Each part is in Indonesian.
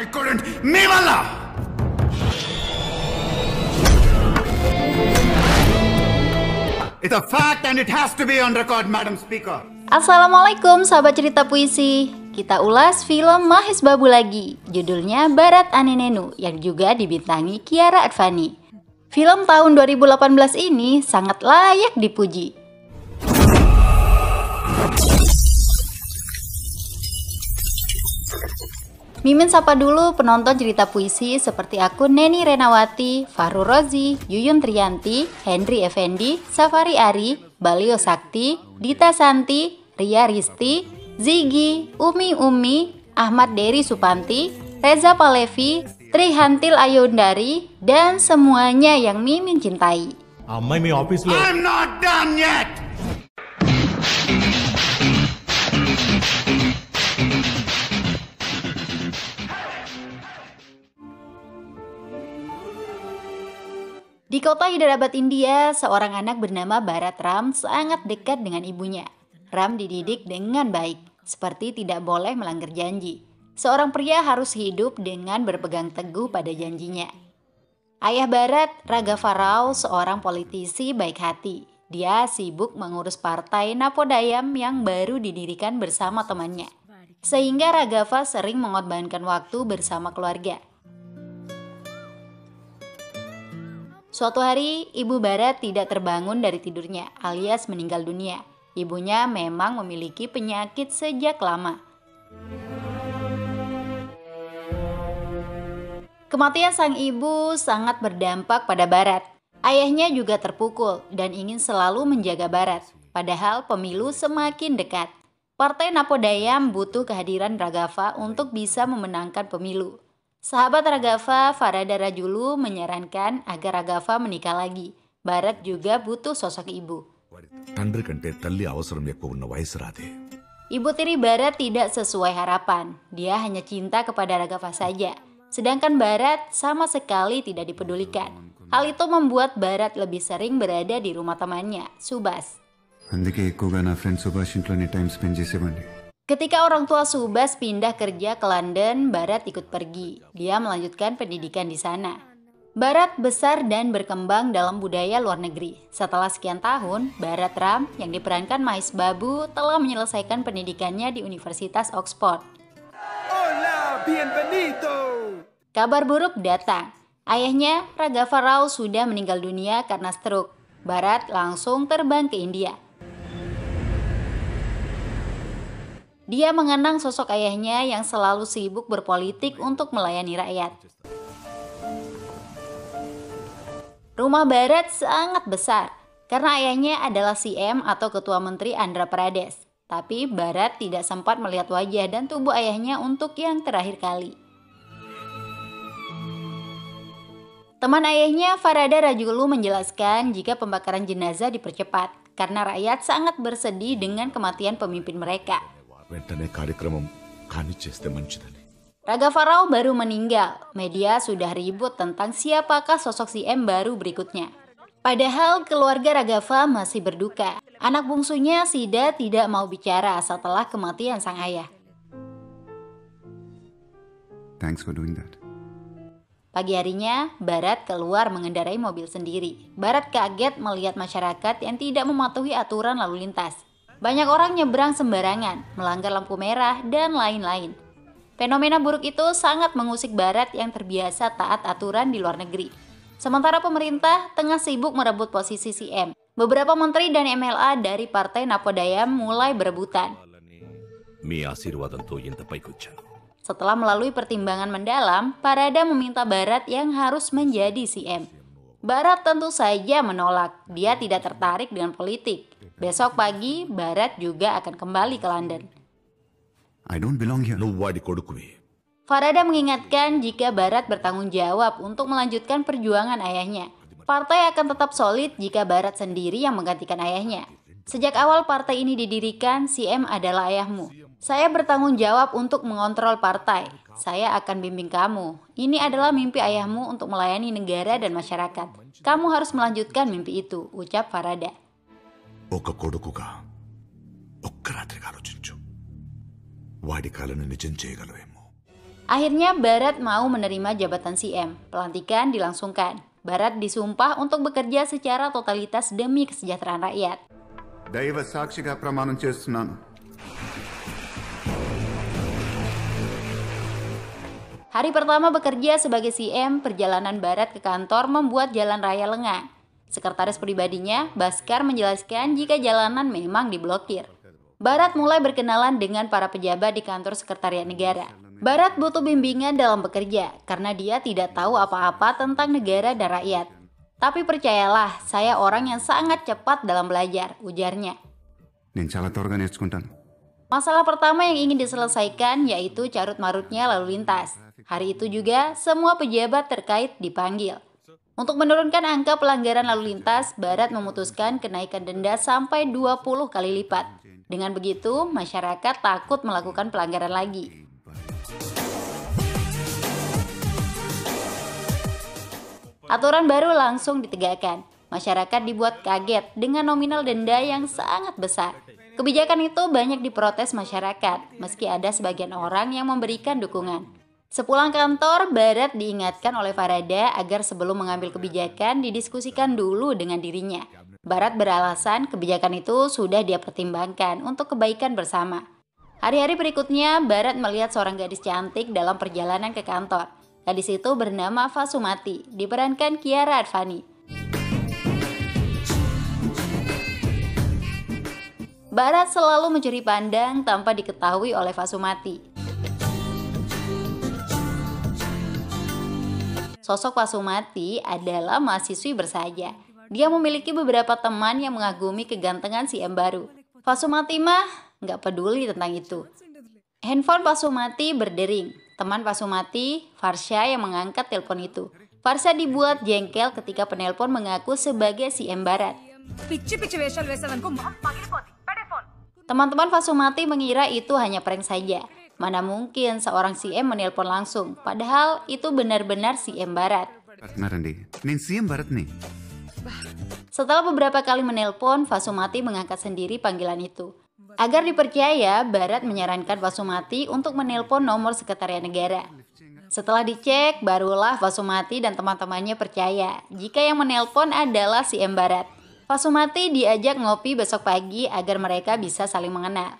I couldn't. Me walla. It's a fact and it has to be on record, Madam Speaker. Assalamualaikum sahabat cerita puisi. Kita ulas film Mahes Babu lagi. Judulnya Bharat Ane Nenu yang juga dibintangi Kiara Advani. Film tahun 2018 ini sangat layak dipuji. Mimin sapa dulu penonton cerita puisi seperti akun Neni Renawati, Fahru Rozi, Yuyun Triyanti, Henry Effendi, Safari Ari, Balio Sakti, Dita Santi, Ria Risti, Ziggy, Umi, Ahmad Dery Supanti, Reza Palevi, Trihantil Ayundari, dan semuanya yang Mimin cintai. I'm not done yet. Di kota Hyderabad, India, seorang anak bernama Bharat Ram sangat dekat dengan ibunya. Ram dididik dengan baik, seperti tidak boleh melanggar janji. Seorang pria harus hidup dengan berpegang teguh pada janjinya. Ayah Bharat, Raghava Rao, seorang politisi baik hati. Dia sibuk mengurus partai Napodayam yang baru didirikan bersama temannya. Sehingga Raghava sering mengorbankan waktu bersama keluarga. Suatu hari, ibu Bharat tidak terbangun dari tidurnya alias meninggal dunia. Ibunya memang memiliki penyakit sejak lama. Kematian sang ibu sangat berdampak pada Bharat. Ayahnya juga terpukul dan ingin selalu menjaga Bharat. Padahal pemilu semakin dekat. Partai Napodayam butuh kehadiran Raghava untuk bisa memenangkan pemilu. Sahabat Raghava, Farada Rajulu, menyarankan agar Raghava menikah lagi. Bharat juga butuh sosok ibu. Ibu tiri Bharat tidak sesuai harapan. Dia hanya cinta kepada Raghava saja. Sedangkan Bharat sama sekali tidak dipedulikan. Hal itu membuat Bharat lebih sering berada di rumah temannya, Subhas. Ketika orang tua Subhas pindah kerja ke London, Bharat ikut pergi. Dia melanjutkan pendidikan di sana. Bharat besar dan berkembang dalam budaya luar negeri. Setelah sekian tahun, Bharat Ram yang diperankan Mahes Babu telah menyelesaikan pendidikannya di Universitas Oxford. Hola, bienvenido. Kabar buruk datang. Ayahnya, Raghava Rao, sudah meninggal dunia karena stroke. Bharat langsung terbang ke India. Dia mengenang sosok ayahnya yang selalu sibuk berpolitik untuk melayani rakyat. Rumah Bharat sangat besar karena ayahnya adalah CM atau Ketua Menteri Andhra Pradesh. Tapi Bharat tidak sempat melihat wajah dan tubuh ayahnya untuk yang terakhir kali. Teman ayahnya, Farada Rajulu, menjelaskan jika pembakaran jenazah dipercepat karena rakyat sangat bersedih dengan kematian pemimpin mereka. Raghava Rao baru meninggal. Media sudah ribut tentang siapakah sosok CM baru berikutnya. Padahal keluarga Raghava masih berduka. Anak bungsunya Sida tidak mau bicara setelah kematian sang ayah. Thanks for doing that. Pagi harinya, Bharat keluar mengendarai mobil sendiri. Bharat kaget melihat masyarakat yang tidak mematuhi aturan lalu lintas. Banyak orang nyebrang sembarangan, melanggar lampu merah, dan lain-lain. Fenomena buruk itu sangat mengusik Bharat yang terbiasa taat aturan di luar negeri. Sementara pemerintah tengah sibuk merebut posisi CM. Beberapa menteri dan MLA dari Partai Napodayam mulai berebutan. Setelah melalui pertimbangan mendalam, Farada meminta Bharat yang harus menjadi CM. Bharat tentu saja menolak. Dia tidak tertarik dengan politik. Besok pagi, Bharat juga akan kembali ke London. I don't belong here. Farada mengingatkan jika Bharat bertanggung jawab untuk melanjutkan perjuangan ayahnya. Partai akan tetap solid jika Bharat sendiri yang menggantikan ayahnya. Sejak awal partai ini didirikan, CM adalah ayahmu. Saya bertanggung jawab untuk mengontrol partai. Saya akan bimbing kamu. Ini adalah mimpi ayahmu untuk melayani negara dan masyarakat. Kamu harus melanjutkan mimpi itu, ucap Farada. Akhirnya Barat mau menerima jabatan CM. Pelantikan dilangsungkan. Barat disumpah untuk bekerja secara totalitas demi kesejahteraan rakyat. దైవ సాక్షిగా ప్రమాణం చేస్తున్నాను. Hari pertama bekerja sebagai CM, perjalanan Barat ke kantor membuat jalan raya lengang. Sekretaris pribadinya, Baskar, menjelaskan jika jalanan memang diblokir. Barat mulai berkenalan dengan para pejabat di kantor sekretariat negara. Barat butuh bimbingan dalam bekerja karena dia tidak tahu apa-apa tentang negara dan rakyat. Tapi percayalah, saya orang yang sangat cepat dalam belajar, ujarnya. నేను చాలా త్వరగా నేర్చుకుంటాను. Masalah pertama yang ingin diselesaikan yaitu carut-marutnya lalu lintas. Hari itu juga semua pejabat terkait dipanggil. Untuk menurunkan angka pelanggaran lalu lintas, Barat memutuskan kenaikan denda sampai 20 kali lipat. Dengan begitu, masyarakat takut melakukan pelanggaran lagi. Aturan baru langsung ditegakkan. Masyarakat dibuat kaget dengan nominal denda yang sangat besar. Kebijakan itu banyak diprotes masyarakat, meski ada sebagian orang yang memberikan dukungan. Sepulang kantor, Barat diingatkan oleh Farada agar sebelum mengambil kebijakan didiskusikan dulu dengan dirinya. Barat beralasan kebijakan itu sudah dia pertimbangkan untuk kebaikan bersama. Hari-hari berikutnya, Barat melihat seorang gadis cantik dalam perjalanan ke kantor. Gadis itu bernama Fasumati, diperankan Kiara Advani. Barat selalu mencuri pandang tanpa diketahui oleh Fasumati. Sosok Fasumati adalah mahasiswi bersaja. Dia memiliki beberapa teman yang mengagumi kegantengan si M baru. Fasumati mah nggak peduli tentang itu. Handphone Fasumati berdering. Teman Fasumati, Farsha, yang mengangkat telepon itu. Farsha dibuat jengkel ketika penelpon mengaku sebagai si M Barat. Teman-teman Fasumati mengira itu hanya prank saja. Mana mungkin seorang CM menelpon langsung, padahal itu benar-benar CM Barat. నేను సీఎం భరత్ని. Setelah beberapa kali menelpon, Fasumati mengangkat sendiri panggilan itu. Agar dipercaya, Barat menyarankan Fasumati untuk menelpon nomor sekretariat negara. Setelah dicek, barulah Fasumati dan teman-temannya percaya jika yang menelpon adalah CM Barat. Fasumati diajak ngopi besok pagi agar mereka bisa saling mengenal.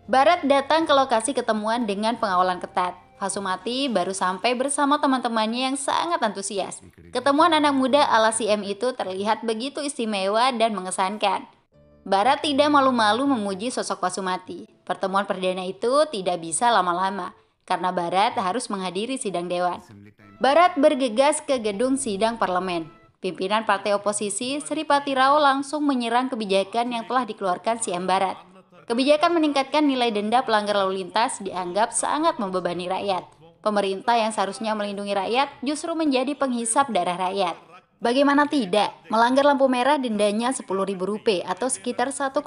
Barat datang ke lokasi ketemuan dengan pengawalan ketat. Fasumati baru sampai bersama teman-temannya yang sangat antusias. Ketemuan anak muda ala CM itu terlihat begitu istimewa dan mengesankan. Barat tidak malu-malu memuji sosok Fasumati. Pertemuan perdana itu tidak bisa lama-lama, karena Barat harus menghadiri sidang dewan. Barat bergegas ke gedung sidang parlemen. Pimpinan partai oposisi, Sri Patirao, langsung menyerang kebijakan yang telah dikeluarkan CM Barat. Kebijakan meningkatkan nilai denda pelanggar lalu lintas dianggap sangat membebani rakyat. Pemerintah yang seharusnya melindungi rakyat justru menjadi penghisap darah rakyat. Bagaimana tidak, melanggar lampu merah dendanya Rp10.000 atau sekitar 1,8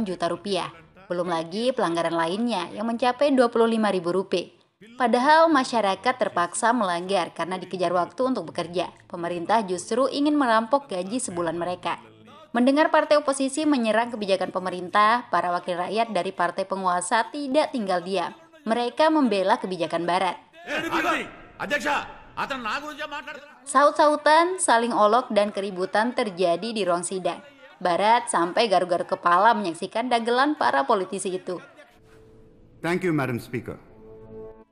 juta rupiah. Belum lagi pelanggaran lainnya yang mencapai Rp25.000. Padahal masyarakat terpaksa melanggar karena dikejar waktu untuk bekerja. Pemerintah justru ingin merampok gaji sebulan mereka. Mendengar partai oposisi menyerang kebijakan pemerintah, para wakil rakyat dari partai penguasa tidak tinggal diam. Mereka membela kebijakan Barat. Saut-sautan, saling olok, dan keributan terjadi di ruang sidang. Barat sampai garu-garu kepala menyaksikan dagelan para politisi itu. Thank you, Madam Speaker.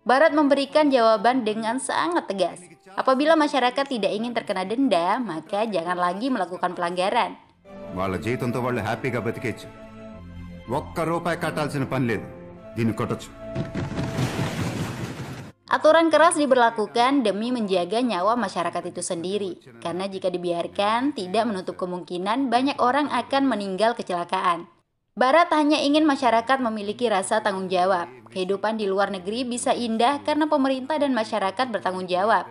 Barat memberikan jawaban dengan sangat tegas. Apabila masyarakat tidak ingin terkena denda, maka jangan lagi melakukan pelanggaran. వాళ్ళ జీతంతో వాళ్ళు హ్యాపీగా బతికేచ్చు. ₹1 కట్టాల్సిన పని లేదు. దీన్ని కొట్టొచ్చు. Aturan keras diberlakukan demi menjaga nyawa masyarakat itu sendiri. Karena jika dibiarkan, tidak menutup kemungkinan banyak orang akan meninggal kecelakaan. Barat hanya ingin masyarakat memiliki rasa tanggung jawab. Kehidupan di luar negeri bisa indah karena pemerintah dan masyarakat bertanggung jawab.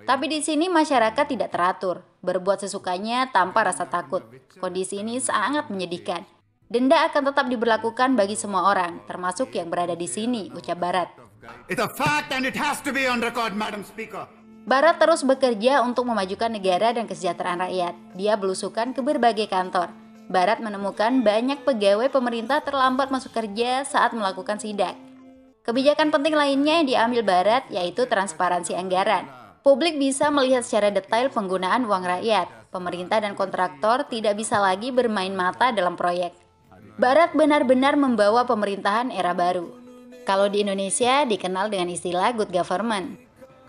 Tapi di sini masyarakat tidak teratur, berbuat sesukanya tanpa rasa takut. Kondisi ini sangat menyedihkan. Denda akan tetap diberlakukan bagi semua orang, termasuk yang berada di sini, ucap Barat. It's a fact and it has to be on record, Madam Speaker. Barat terus bekerja untuk memajukan negara dan kesejahteraan rakyat. Dia belusukan ke berbagai kantor. Barat menemukan banyak pegawai pemerintah terlambat masuk kerja saat melakukan sidak. Kebijakan penting lainnya yang diambil Barat yaitu transparansi anggaran. Publik bisa melihat secara detail penggunaan uang rakyat. Pemerintah dan kontraktor tidak bisa lagi bermain mata dalam proyek. Barat benar-benar membawa pemerintahan era baru. Kalau di Indonesia dikenal dengan istilah good government.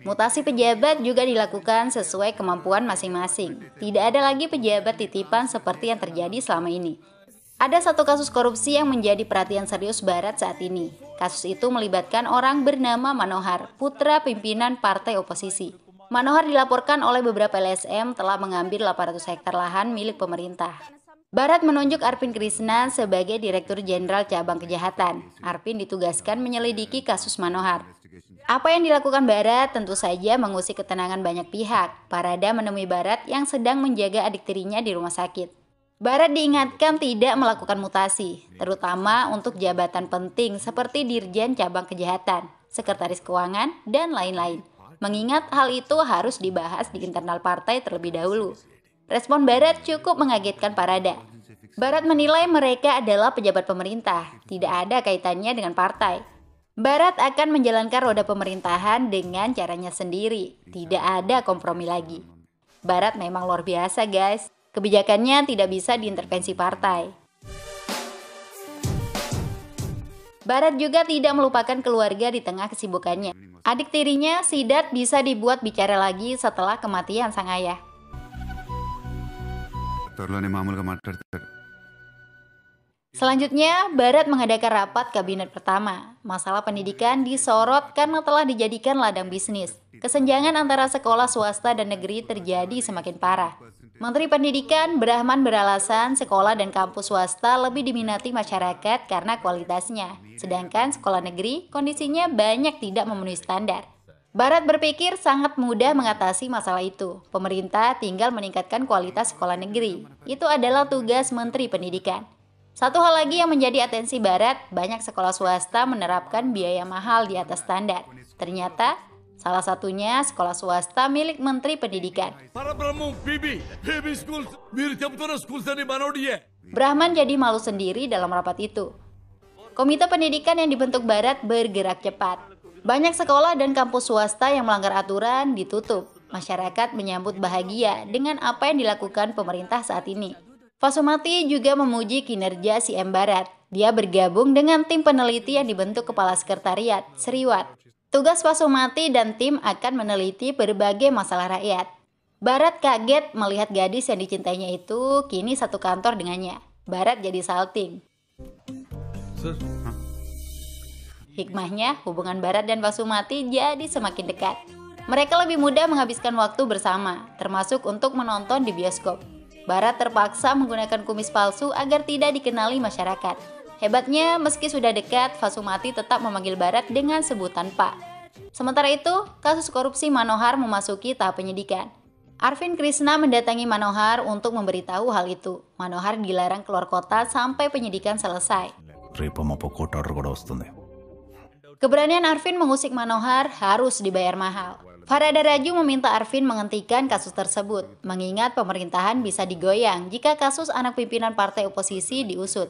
Mutasi pejabat juga dilakukan sesuai kemampuan masing-masing. Tidak ada lagi pejabat titipan seperti yang terjadi selama ini. Ada satu kasus korupsi yang menjadi perhatian serius Barat saat ini. Kasus itu melibatkan orang bernama Manohar, putra pimpinan partai oposisi. Manohar dilaporkan oleh beberapa LSM telah mengambil 800 hektar lahan milik pemerintah. Barat menunjuk Arvin Krishna sebagai Direktur Jenderal Cabang Kejahatan. Arvin ditugaskan menyelidiki kasus Manohar. Apa yang dilakukan Barat tentu saja mengusik ketenangan banyak pihak. Parada menemui Barat yang sedang menjaga adik tirinya di rumah sakit. Barat diingatkan tidak melakukan mutasi, terutama untuk jabatan penting seperti Dirjen Cabang Kejahatan, Sekretaris Keuangan, dan lain-lain. Mengingat hal itu harus dibahas di internal partai terlebih dahulu. Respon Barat cukup mengagetkan Parada. Barat menilai mereka adalah pejabat pemerintah, tidak ada kaitannya dengan partai. Barat akan menjalankan roda pemerintahan dengan caranya sendiri, tidak ada kompromi lagi. Barat memang luar biasa guys. Kebijakannya tidak bisa diintervensi partai. Barat juga tidak melupakan keluarga di tengah kesibukannya. Adik tirinya, Sidat, bisa dibuat bicara lagi setelah kematian sang ayah. Selanjutnya, Barat mengadakan rapat kabinet pertama. Masalah pendidikan disorot karena telah dijadikan ladang bisnis. Kesenjangan antara sekolah swasta dan negeri terjadi semakin parah. Menteri Pendidikan Brahman beralasan sekolah dan kampus swasta lebih diminati masyarakat karena kualitasnya. Sedangkan sekolah negeri kondisinya banyak tidak memenuhi standar. Barat berpikir sangat mudah mengatasi masalah itu. Pemerintah tinggal meningkatkan kualitas sekolah negeri. Itu adalah tugas Menteri Pendidikan. Satu hal lagi yang menjadi atensi Barat, banyak sekolah swasta menerapkan biaya mahal di atas standar. Ternyata, salah satunya sekolah swasta milik Menteri Pendidikan. Brahman jadi malu sendiri dalam rapat itu. Komite pendidikan yang dibentuk Barat bergerak cepat. Banyak sekolah dan kampus swasta yang melanggar aturan ditutup. Masyarakat menyambut bahagia dengan apa yang dilakukan pemerintah saat ini. Fasumati juga memuji kinerja CM Barat. Dia bergabung dengan tim peneliti yang dibentuk Kepala Sekretariat, Seriwat. Tugas Fasumati dan tim akan meneliti berbagai masalah rakyat. Barat kaget melihat gadis yang dicintainya itu kini satu kantor dengannya. Barat jadi salting. Hikmahnya, hubungan Barat dan Fasumati jadi semakin dekat. Mereka lebih mudah menghabiskan waktu bersama, termasuk untuk menonton di bioskop. Barat terpaksa menggunakan kumis palsu agar tidak dikenali masyarakat. Hebatnya, meski sudah dekat, Fasumati tetap memanggil Barat dengan sebutan Pak. Sementara itu, kasus korupsi Manohar memasuki tahap penyidikan. Arvin Krishna mendatangi Manohar untuk memberitahu hal itu. Manohar dilarang keluar kota sampai penyidikan selesai. Keberanian Arvin mengusik Manohar harus dibayar mahal. Farada Raju meminta Arvin menghentikan kasus tersebut, mengingat pemerintahan bisa digoyang jika kasus anak pimpinan partai oposisi diusut.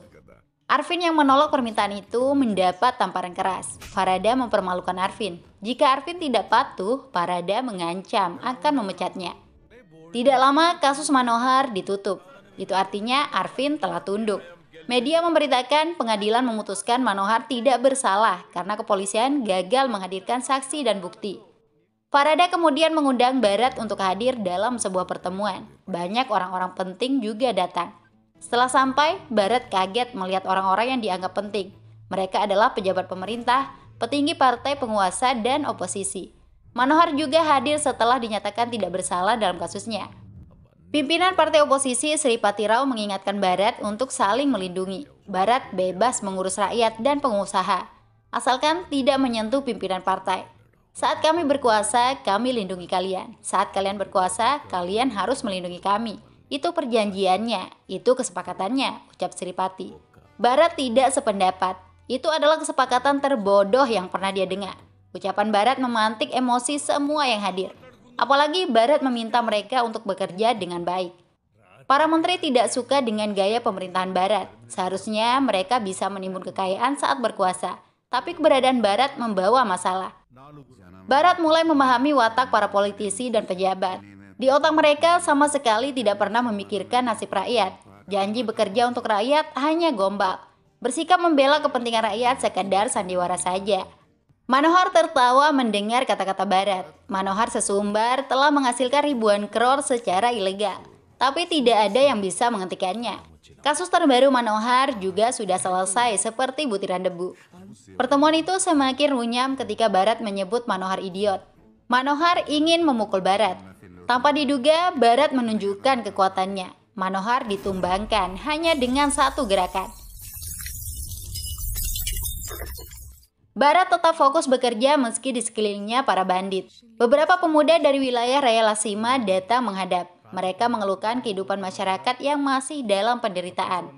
Arvin yang menolak permintaan itu mendapat tamparan keras. Farada mempermalukan Arvin. Jika Arvin tidak patuh, Farada mengancam akan memecatnya. Tidak lama kasus Manohar ditutup. Itu artinya Arvin telah tunduk. Media memberitakan pengadilan memutuskan Manohar tidak bersalah karena kepolisian gagal menghadirkan saksi dan bukti. Farada kemudian mengundang Barat untuk hadir dalam sebuah pertemuan. Banyak orang-orang penting juga datang. Setelah sampai, Barat kaget melihat orang-orang yang dianggap penting. Mereka adalah pejabat pemerintah, petinggi partai penguasa, dan oposisi. Manohar juga hadir setelah dinyatakan tidak bersalah dalam kasusnya. Pimpinan partai oposisi Sri Pati Rao mengingatkan Barat untuk saling melindungi. Barat bebas mengurus rakyat dan pengusaha, asalkan tidak menyentuh pimpinan partai. Saat kami berkuasa, kami lindungi kalian. Saat kalian berkuasa, kalian harus melindungi kami. Itu perjanjiannya, itu kesepakatannya, ucap Sri Pati. Barat tidak sependapat. Itu adalah kesepakatan terbodoh yang pernah dia dengar. Ucapan Barat memantik emosi semua yang hadir. Apalagi Barat meminta mereka untuk bekerja dengan baik. Para menteri tidak suka dengan gaya pemerintahan Barat. Seharusnya mereka bisa menimbun kekayaan saat berkuasa. tapi keberadaan Barat membawa masalah. Barat mulai memahami watak para politisi dan pejabat. Di otak mereka sama sekali tidak pernah memikirkan nasib rakyat. Janji bekerja untuk rakyat hanya gombal. Bersikap membela kepentingan rakyat sekadar sandiwara saja. Manohar tertawa mendengar kata-kata Barat. Manohar sesumbar telah menghasilkan ribuan crore secara ilegal, tapi tidak ada yang bisa menghentikannya. Kasus terbaru Manohar juga sudah selesai seperti butiran debu. Pertemuan itu semakin runyam ketika Barat menyebut Manohar idiot. Manohar ingin memukul Barat. Tanpa diduga, Barat menunjukkan kekuatannya. Manohar ditumbangkan hanya dengan satu gerakan. Barat tetap fokus bekerja meski di sekelilingnya para bandit. Beberapa pemuda dari wilayah Raya Lasima datang menghadap. Mereka mengeluhkan kehidupan masyarakat yang masih dalam penderitaan.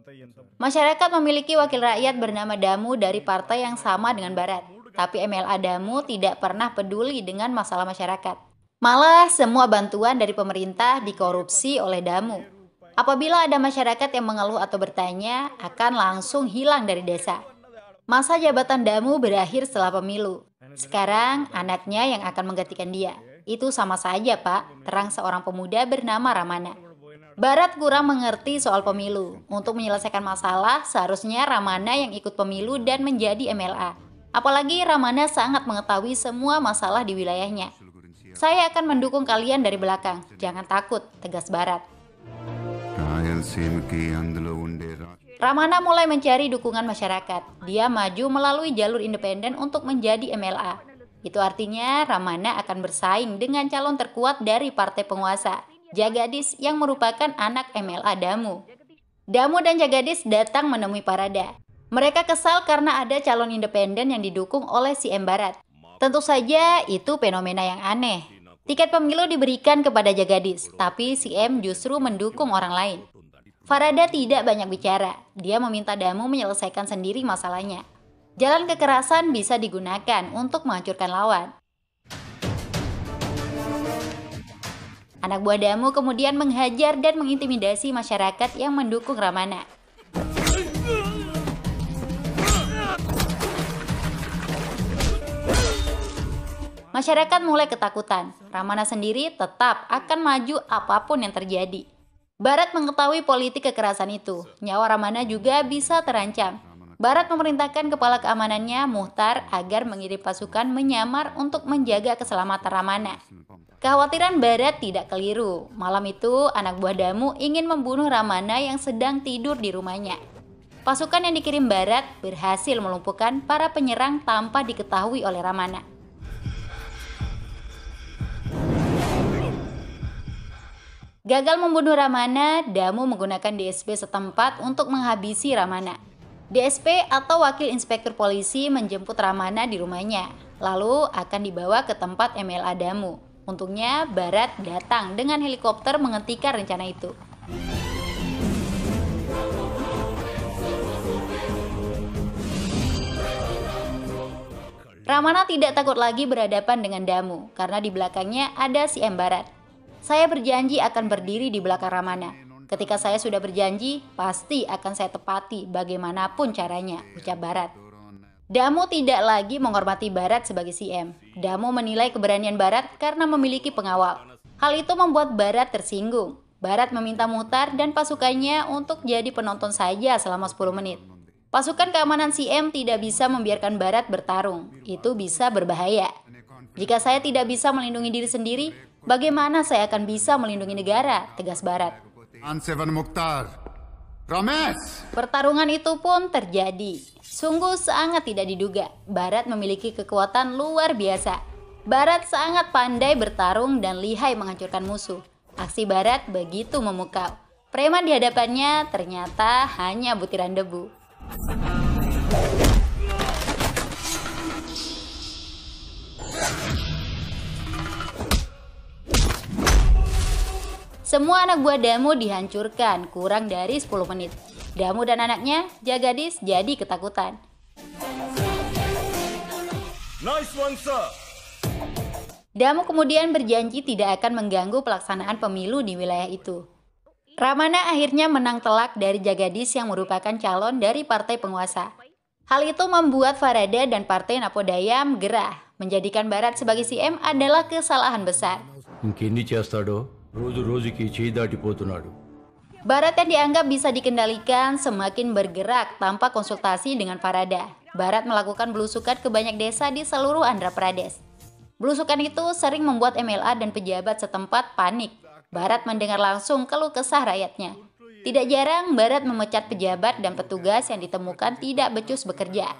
Masyarakat memiliki wakil rakyat bernama Damu dari partai yang sama dengan Barat. Tapi MLA Damu tidak pernah peduli dengan masalah masyarakat. Malah semua bantuan dari pemerintah dikorupsi oleh Damu. Apabila ada masyarakat yang mengeluh atau bertanya, akan langsung hilang dari desa. Masa jabatan Damu berakhir setelah pemilu. Sekarang anaknya yang akan menggantikan dia. Itu sama saja, Pak, terang seorang pemuda bernama Ramana. Barat kurang mengerti soal pemilu. Untuk menyelesaikan masalah, seharusnya Ramana yang ikut pemilu dan menjadi MLA. Apalagi Ramana sangat mengetahui semua masalah di wilayahnya. Saya akan mendukung kalian dari belakang. Jangan takut, tegas Barat. Ramana mulai mencari dukungan masyarakat. Dia maju melalui jalur independen untuk menjadi MLA. Itu artinya Ramana akan bersaing dengan calon terkuat dari partai penguasa, Jagadis yang merupakan anak MLA Damu. Damu dan Jagadis datang menemui Parada. Mereka kesal karena ada calon independen yang didukung oleh CM Barat. Tentu saja itu fenomena yang aneh. Tiket pemilu diberikan kepada Jagadis, tapi CM justru mendukung orang lain. Parada tidak banyak bicara. Dia meminta Damu menyelesaikan sendiri masalahnya. Jalan kekerasan bisa digunakan untuk menghancurkan lawan. Anak buah Damu kemudian menghajar dan mengintimidasi masyarakat yang mendukung Ramana. Masyarakat mulai ketakutan. Ramana sendiri tetap akan maju apapun yang terjadi. Barat mengetahui politik kekerasan itu. Nyawa Ramana juga bisa terancam. Barat memerintahkan kepala keamanannya, Muhtar, agar mengirim pasukan menyamar untuk menjaga keselamatan Ramana. Kekhawatiran Barat tidak keliru. Malam itu, anak buah Damu ingin membunuh Ramana yang sedang tidur di rumahnya. Pasukan yang dikirim Barat berhasil melumpuhkan para penyerang tanpa diketahui oleh Ramana. Gagal membunuh Ramana, Damu menggunakan DSP setempat untuk menghabisi Ramana. DSP atau Wakil Inspektur Polisi menjemput Ramana di rumahnya, lalu akan dibawa ke tempat MLA Damu. Untungnya Barat datang dengan helikopter menghentikan rencana itu. Ramana tidak takut lagi berhadapan dengan Damu, karena di belakangnya ada CM Barat. Saya berjanji akan berdiri di belakang Ramana. Ketika saya sudah berjanji, pasti akan saya tepati bagaimanapun caranya, ucap Barat. Damu tidak lagi menghormati Barat sebagai CM. Damu menilai keberanian Barat karena memiliki pengawal. Hal itu membuat Barat tersinggung. Barat meminta Muhtar dan pasukannya untuk jadi penonton saja selama 10 menit. Pasukan keamanan CM tidak bisa membiarkan Barat bertarung. Itu bisa berbahaya. Jika saya tidak bisa melindungi diri sendiri, bagaimana saya akan bisa melindungi negara, tegas Barat. Pertarungan itu pun terjadi. Sungguh sangat tidak diduga. Barat memiliki kekuatan luar biasa. Barat sangat pandai bertarung dan lihai menghancurkan musuh. Aksi Barat begitu memukau. Preman di hadapannya ternyata hanya butiran debu. Semua anak buah Damu dihancurkan kurang dari 10 menit. Damu dan anaknya, Jagadis, jadi ketakutan. Nice one, sir. Damu kemudian berjanji tidak akan mengganggu pelaksanaan pemilu di wilayah itu. Ramana akhirnya menang telak dari Jagadis yang merupakan calon dari partai penguasa. Hal itu membuat Farada dan Partai Napodayam gerah. Menjadikan Bharat sebagai CM adalah kesalahan besar. ఇంకెన్ని చేస్తాడో రోజు రోజుకి చేయి దాటిపోతున్నాడు. Bharat yang dianggap bisa dikendalikan semakin bergerak tanpa konsultasi dengan Farada. Bharat melakukan belusukan ke banyak desa di seluruh Andhra Pradesh. Belusukan itu sering membuat MLA dan pejabat setempat panik. Bharat mendengar langsung keluh kesah rakyatnya. Tidak jarang Bharat memecat pejabat dan petugas yang ditemukan tidak becus bekerja.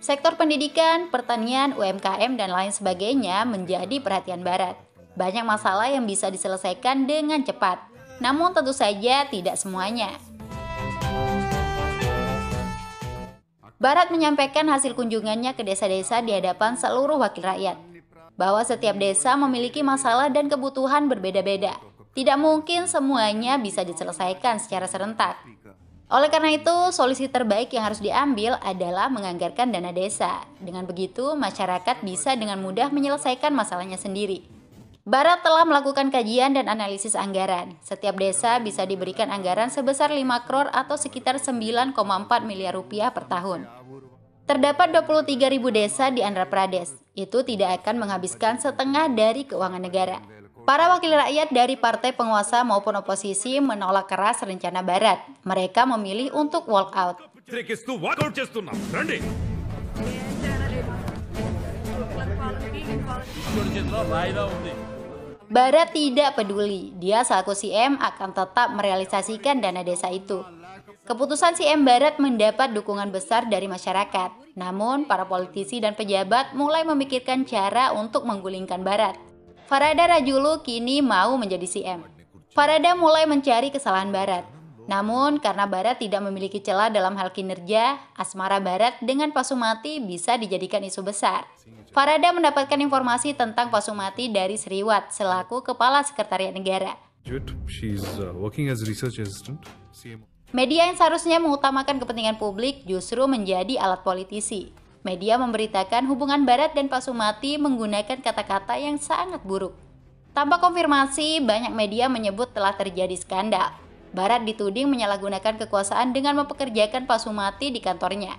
Sektor pendidikan, pertanian, UMKM, dan lain sebagainya menjadi perhatian Bharat. Banyak masalah yang bisa diselesaikan dengan cepat, namun tentu saja tidak semuanya. Bharat menyampaikan hasil kunjungannya ke desa-desa di hadapan seluruh wakil rakyat, bahwa setiap desa memiliki masalah dan kebutuhan berbeda-beda. Tidak mungkin semuanya bisa diselesaikan secara serentak. Oleh karena itu, solusi terbaik yang harus diambil adalah menganggarkan dana desa. Dengan begitu, masyarakat bisa dengan mudah menyelesaikan masalahnya sendiri. Bharat telah melakukan kajian dan analisis anggaran. Setiap desa bisa diberikan anggaran sebesar 5 crore atau sekitar 9,4 miliar rupiah per tahun. Terdapat 23.000 desa di Andhra Pradesh. Itu tidak akan menghabiskan setengah dari keuangan negara. Para wakil rakyat dari partai penguasa maupun oposisi menolak keras rencana Bharat. Mereka memilih untuk walk out. వ్యతిరేకిస్తూ వాకౌట్ చేస్తున్నాం రండి Bharat tidak peduli, dia selaku CM akan tetap merealisasikan dana desa itu. Keputusan CM Bharat mendapat dukungan besar dari masyarakat. Namun, para politisi dan pejabat mulai memikirkan cara untuk menggulingkan Bharat. Farada Rajulu kini mau menjadi CM. Farada mulai mencari kesalahan Bharat. Namun, karena Bharat tidak memiliki celah dalam hal kinerja, asmara Bharat dengan Pasumati bisa dijadikan isu besar. Farada mendapatkan informasi tentang Pasumati dari Sriwat selaku Kepala Sekretariat Negara. She's working as research assistant. Media yang seharusnya mengutamakan kepentingan publik justru menjadi alat politisi. Media memberitakan hubungan Bharat dan Pasumati menggunakan kata-kata yang sangat buruk. Tanpa konfirmasi, banyak media menyebut telah terjadi skandal. Bharat dituding menyalahgunakan kekuasaan dengan mempekerjakan Pasumati di kantornya.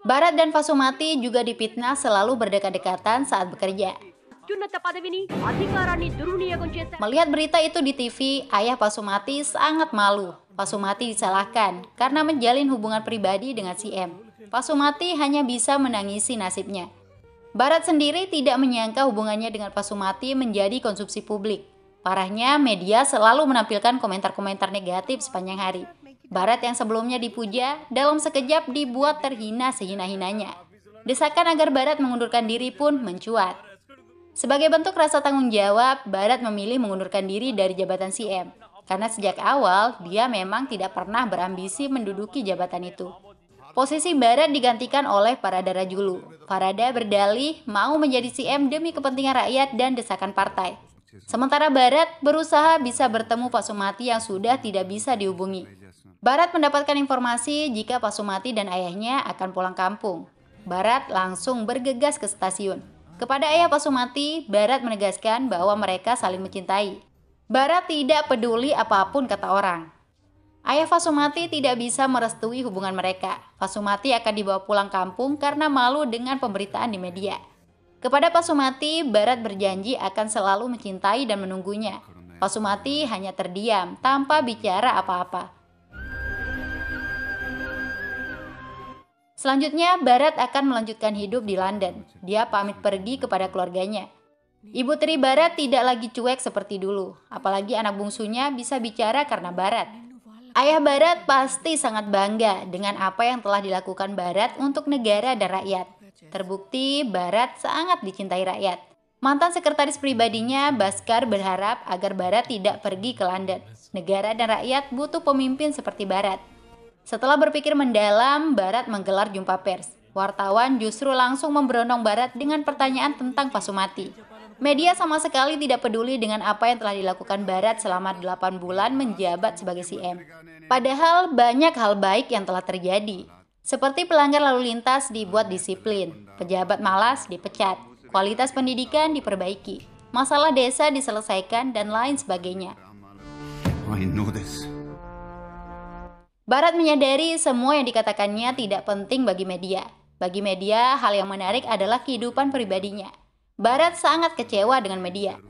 Bharat dan Pasumati juga dipitnah selalu berdekat-dekatan saat bekerja. Melihat berita itu di TV, ayah Pasumati sangat malu. Pasumati disalahkan karena menjalin hubungan pribadi dengan CM. Pasumati hanya bisa menangisi nasibnya. Bharat sendiri tidak menyangka hubungannya dengan Pasumati menjadi konsumsi publik. Parahnya, media selalu menampilkan komentar-komentar negatif sepanjang hari. Bharat yang sebelumnya dipuja, dalam sekejap dibuat terhina sehina-hinanya. Desakan agar Bharat mengundurkan diri pun mencuat. Sebagai bentuk rasa tanggung jawab, Bharat memilih mengundurkan diri dari jabatan CM. Karena sejak awal, dia memang tidak pernah berambisi menduduki jabatan itu. Posisi Bharat digantikan oleh Farada Rajulu. Farada berdalih mau menjadi CM demi kepentingan rakyat dan desakan partai. Sementara Bharat berusaha bisa bertemu Pasumati yang sudah tidak bisa dihubungi. Bharat mendapatkan informasi jika Pasumati dan ayahnya akan pulang kampung. Bharat langsung bergegas ke stasiun. Kepada ayah Pasumati, Bharat menegaskan bahwa mereka saling mencintai. Bharat tidak peduli apapun kata orang. Ayah Pasumati tidak bisa merestui hubungan mereka. Pasumati akan dibawa pulang kampung karena malu dengan pemberitaan di media. Kepada Pasumati, Bharat berjanji akan selalu mencintai dan menunggunya. Pasumati hanya terdiam tanpa bicara apa-apa. Selanjutnya, Bharat akan melanjutkan hidup di London. Dia pamit pergi kepada keluarganya. Ibu tiri Bharat tidak lagi cuek seperti dulu. Apalagi anak bungsunya bisa bicara karena Bharat. Ayah Bharat pasti sangat bangga dengan apa yang telah dilakukan Bharat untuk negara dan rakyat. Terbukti Bharat sangat dicintai rakyat. Mantan sekretaris pribadinya, Bhaskar, berharap agar Bharat tidak pergi ke London. Negara dan rakyat butuh pemimpin seperti Bharat. Setelah berpikir mendalam, Bharat menggelar jumpa pers. Wartawan justru langsung memberondong Bharat dengan pertanyaan tentang Pasumati. Media sama sekali tidak peduli dengan apa yang telah dilakukan Bharat selama 8 bulan menjabat sebagai CM. Padahal banyak hal baik yang telah terjadi. Seperti pelanggar lalu lintas dibuat disiplin, pejabat malas dipecat, kualitas pendidikan diperbaiki, masalah desa diselesaikan, dan lain sebagainya. I know this. Barat menyadari semua yang dikatakannya tidak penting bagi media. Bagi media, hal yang menarik adalah kehidupan pribadinya. Barat sangat kecewa dengan media.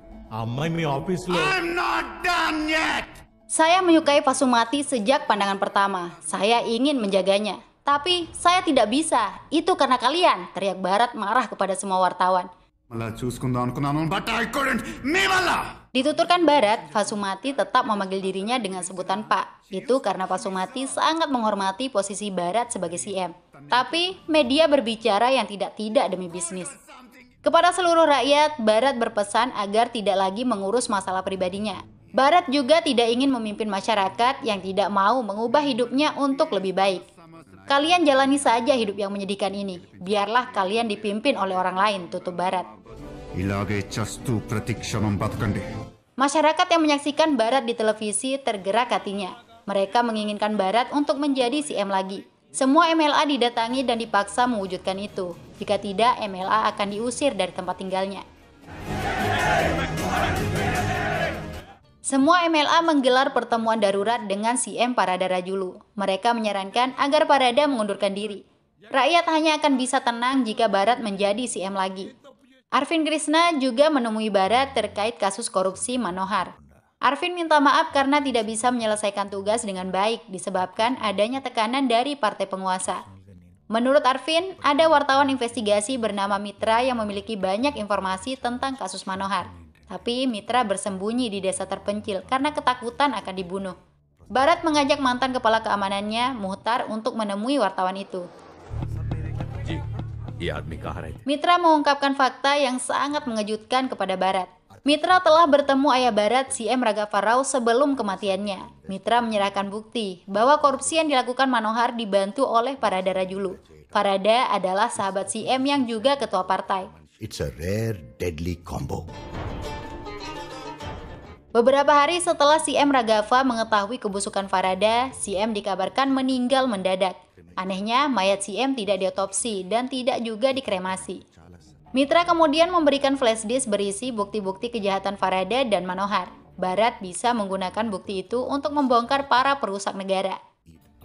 అమ్మాయి మీ ఆఫీస్లో I'm not done yet! Saya menyukai Fasumati sejak pandangan pertama. Saya ingin menjaganya. Tapi saya tidak bisa. Itu karena kalian, teriak Barat marah kepada semua wartawan. మళ్ళా చూసుకుందాం అనుకున్నాను but I couldn't. మీ వల్ల! Dituturkan Barat, Fasumati tetap memanggil dirinya dengan sebutan Pak. Itu karena Fasumati sangat menghormati posisi Barat sebagai CM. Tapi media berbicara yang tidak-tidak demi bisnis. Kepada seluruh rakyat, Barat berpesan agar tidak lagi mengurus masalah pribadinya. Barat juga tidak ingin memimpin masyarakat yang tidak mau mengubah hidupnya untuk lebih baik. Kalian jalani saja hidup yang menyedihkan ini. Biarlah kalian dipimpin oleh orang lain, tutup Barat. ఇలాగే చేస్తూ ప్రతి క్షణం బతకండి. Masyarakat yang menyaksikan Barat di televisi tergerak hatinya. Mereka menginginkan Barat untuk menjadi CM lagi. Semua MLA didatangi dan dipaksa mewujudkan itu. Jika tidak, MLA akan diusir dari tempat tinggalnya. Semua MLA menggelar pertemuan darurat dengan CM Parada Rajulu. Mereka menyarankan agar Parada mengundurkan diri. Rakyat hanya akan bisa tenang jika Barat menjadi CM lagi. Arvin Krishna juga menemui Barat terkait kasus korupsi Manohar. Arvin minta maaf karena tidak bisa menyelesaikan tugas dengan baik disebabkan adanya tekanan dari partai penguasa. Menurut Arvin, ada wartawan investigasi bernama Mitra yang memiliki banyak informasi tentang kasus Manohar. Tapi Mitra bersembunyi di desa terpencil karena ketakutan akan dibunuh. Barat mengajak mantan kepala keamanannya, Muhtar, untuk menemui wartawan itu. ఈ ఆద్మీ కహా రहे थे Mitra mengungkapkan fakta yang sangat mengejutkan kepada Barat. Mitra telah bertemu ayah Barat, CM Raghav Rao, sebelum kematiannya. Mitra menyerahkan bukti bahwa korupsi yang dilakukan Manohar dibantu oleh Parada Rajulu. Parada adalah sahabat CM yang juga ketua partai. It's a rare, deadly combo. Beberapa hari setelah CM Raghav mengetahui kebusukan Parada, CM dikabarkan meninggal mendadak. Anehnya, mayat CM tidak diotopsi dan tidak juga dikremasi. Mitra kemudian memberikan flash disk berisi bukti-bukti kejahatan Parada dan Manohar. Barat bisa menggunakan bukti itu untuk membongkar para perusak negara.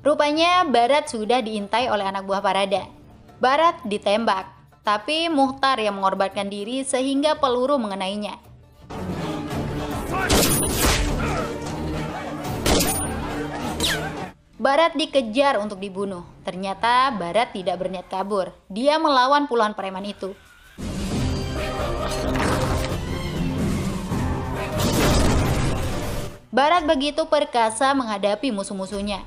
Rupanya Barat sudah diintai oleh anak buah Parada. Barat ditembak, tapi Muhtar yang mengorbankan diri sehingga peluru mengenainya. Barat dikejar untuk dibunuh. Ternyata Barat tidak berniat kabur. Dia melawan puluhan preman itu. Barat begitu perkasa menghadapi musuh-musuhnya.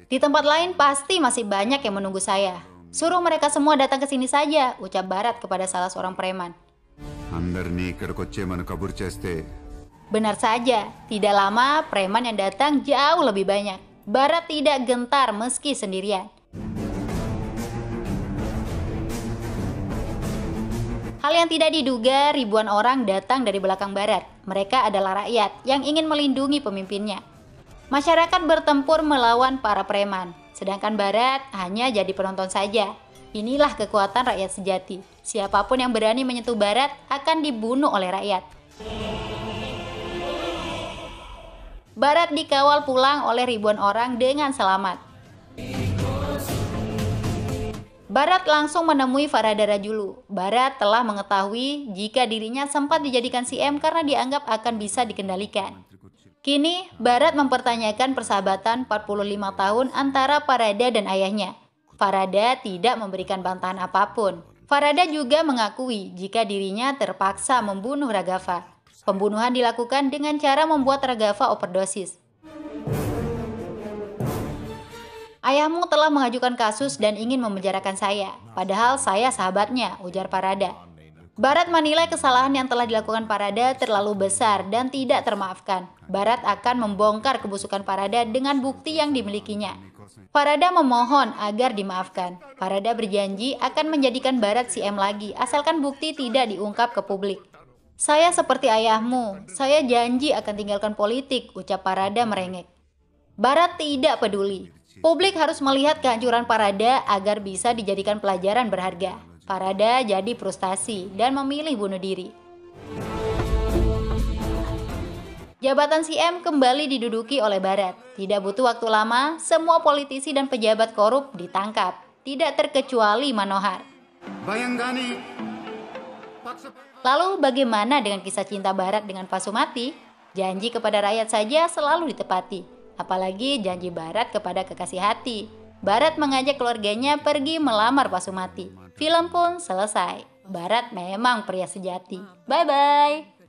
Di tempat lain pasti masih banyak yang menunggu saya. Suruh mereka semua datang ke sini saja, ucap Barat kepada salah seorang preman. అందరినీ ఇక్కడికి వచ్చేయమని కబురు చేస్తే Benar saja, tidak lama preman yang datang jauh lebih banyak. Barat tidak gentar meski sendirian. Hal yang tidak diduga, ribuan orang datang dari belakang Barat. Mereka adalah rakyat yang ingin melindungi pemimpinnya. Masyarakat bertempur melawan para preman, sedangkan Barat hanya jadi penonton saja. Inilah kekuatan rakyat sejati. Siapapun yang berani menyentuh Barat akan dibunuh oleh rakyat. Barat dikawal pulang oleh ribuan orang dengan selamat. Barat langsung menemui Parada Rajulu. Barat telah mengetahui jika dirinya sempat dijadikan CM karena dianggap akan bisa dikendalikan. Kini, Barat mempertanyakan persahabatan 45 tahun antara Parada dan ayahnya. Parada tidak memberikan bantahan apapun. Parada juga mengakui jika dirinya terpaksa membunuh Raghav. Pembunuhan dilakukan dengan cara membuat Raghav overdosis. Ayahmu telah mengajukan kasus dan ingin memenjarakan saya, padahal saya sahabatnya, ujar Parada. Barat menilai kesalahan yang telah dilakukan Parada terlalu besar dan tidak termaafkan. Barat akan membongkar kebusukan Parada dengan bukti yang dimilikinya. Parada memohon agar dimaafkan. Parada berjanji akan menjadikan Barat CM lagi, asalkan bukti tidak diungkap ke publik. Saya seperti ayahmu, saya janji akan tinggalkan politik, ucap Parada merengek. Barat tidak peduli. Publik harus melihat kehancuran Parada agar bisa dijadikan pelajaran berharga. Parada jadi frustasi dan memilih bunuh diri. Jabatan CM kembali diduduki oleh Barat. Tidak butuh waktu lama, semua politisi dan pejabat korup ditangkap. Tidak terkecuali Manohar. Bayanggani. Lalu bagaimana dengan kisah cinta Barat dengan Pasumati? Janji kepada rakyat saja selalu ditepati. Apalagi janji Barat kepada kekasih hati. Barat mengajak keluarganya pergi melamar Pasumati. Film pun selesai. Barat memang pria sejati. Bye-bye.